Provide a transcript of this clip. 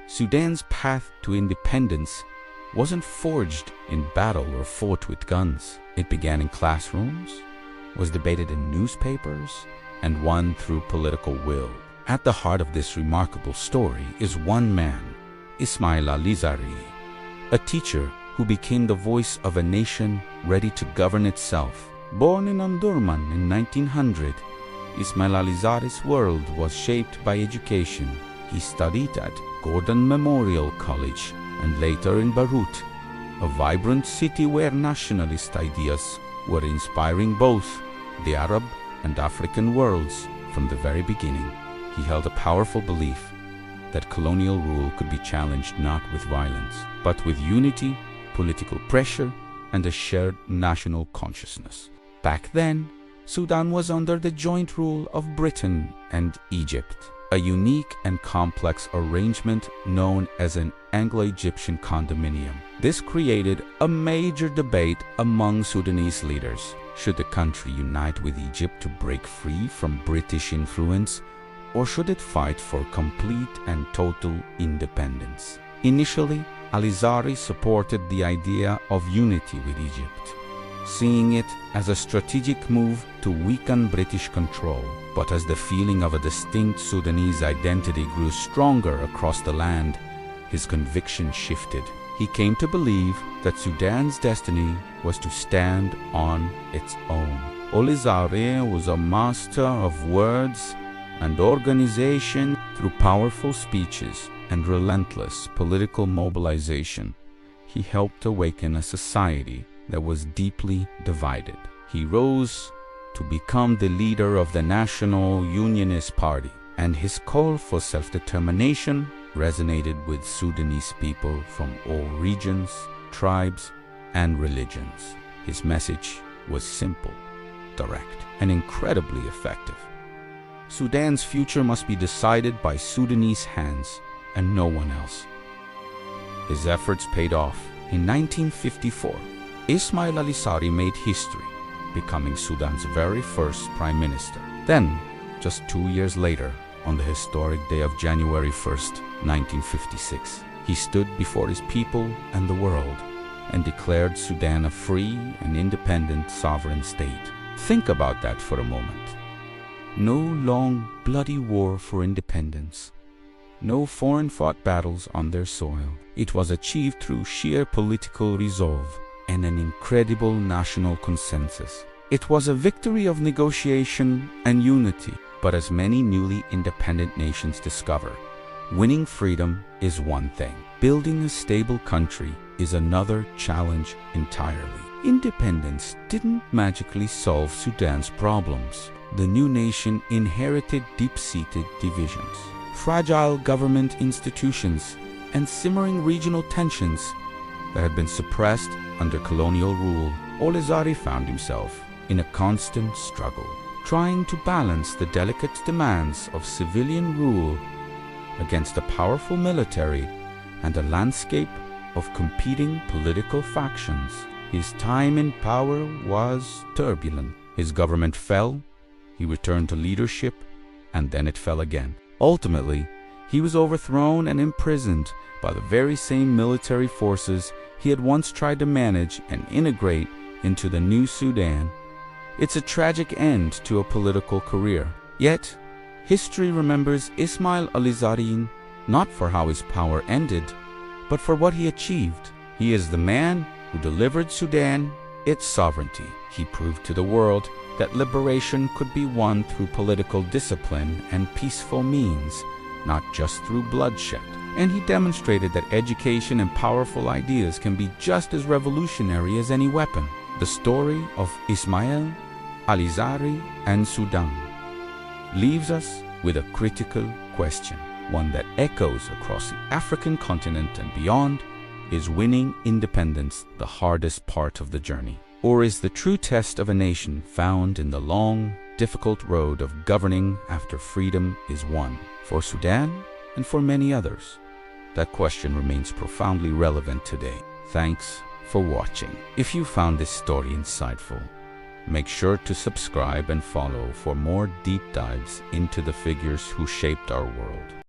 Sudan's path to independence wasn't forged in battle or fought with guns. It began in classrooms, was debated in newspapers, and won through political will. At the heart of this remarkable story is one man, Ismail al-Azhari, a teacher who became the voice of a nation ready to govern itself. Born in Undermine in 1900, Ismail al-Azhari's world was shaped by education. He studied at Gordon Memorial College and later in Beirut, a vibrant city where nationalist ideas were inspiring both the Arab and African worlds from the very beginning. He held a powerful belief that colonial rule could be challenged not with violence, but with unity, political pressure, and a shared national consciousness. Back then, Sudan was under the joint rule of Britain and Egypt, a unique and complex arrangement known as an Anglo-Egyptian condominium. This created a major debate among Sudanese leaders. Should the country unite with Egypt to break free from British influence, or should it fight for complete and total independence? Initially, al-Azhari supported the idea of unity with Egypt, seeing it as a strategic move to weaken British control. But as the feeling of a distinct Sudanese identity grew stronger across the land, his conviction shifted. He came to believe that Sudan's destiny was to stand on its own. Al-Azhari was a master of words and organization. Through powerful speeches and relentless political mobilization, he helped awaken a society that was deeply divided. He rose to become the leader of the National Unionist Party, and his call for self-determination resonated with Sudanese people from all regions, tribes, and religions. His message was simple, direct, and incredibly effective. Sudan's future must be decided by Sudanese hands and no one else. His efforts paid off. In 1954, Ismail al-Azhari made history, becoming Sudan's very first prime minister. Then, just 2 years later, on the historic day of January 1st, 1956, he stood before his people and the world and declared Sudan a free and independent sovereign state. Think about that for a moment. No long, bloody war for independence. No foreign-fought battles on their soil. It was achieved through sheer political resolve and an incredible national consensus. It was a victory of negotiation and unity. But as many newly independent nations discover, winning freedom is one thing. Building a stable country is another challenge entirely. Independence didn't magically solve Sudan's problems. The new nation inherited deep-seated divisions, fragile government institutions, and simmering regional tensions that had been suppressed under colonial rule. Al-Azhari found himself in a constant struggle, trying to balance the delicate demands of civilian rule against a powerful military and a landscape of competing political factions. His time in power was turbulent. His government fell, he returned to leadership, and then it fell again. Ultimately, he was overthrown and imprisoned by the very same military forces he had once tried to manage and integrate into the new Sudan. It's a tragic end to a political career. Yet, history remembers Ismail al-Azhari not for how his power ended, but for what he achieved. He is the man who delivered Sudan its sovereignty. He proved to the world that liberation could be won through political discipline and peaceful means, not just through bloodshed. And he demonstrated that education and powerful ideas can be just as revolutionary as any weapon. The story of Ismail al-Azhari and Sudan leaves us with a critical question, one that echoes across the African continent and beyond. Is winning independence the hardest part of the journey? Or is the true test of a nation found in the long, difficult road of governing after freedom is won? For Sudan and for many others, that question remains profoundly relevant today. Thanks for watching. If you found this story insightful, make sure to subscribe and follow for more deep dives into the figures who shaped our world.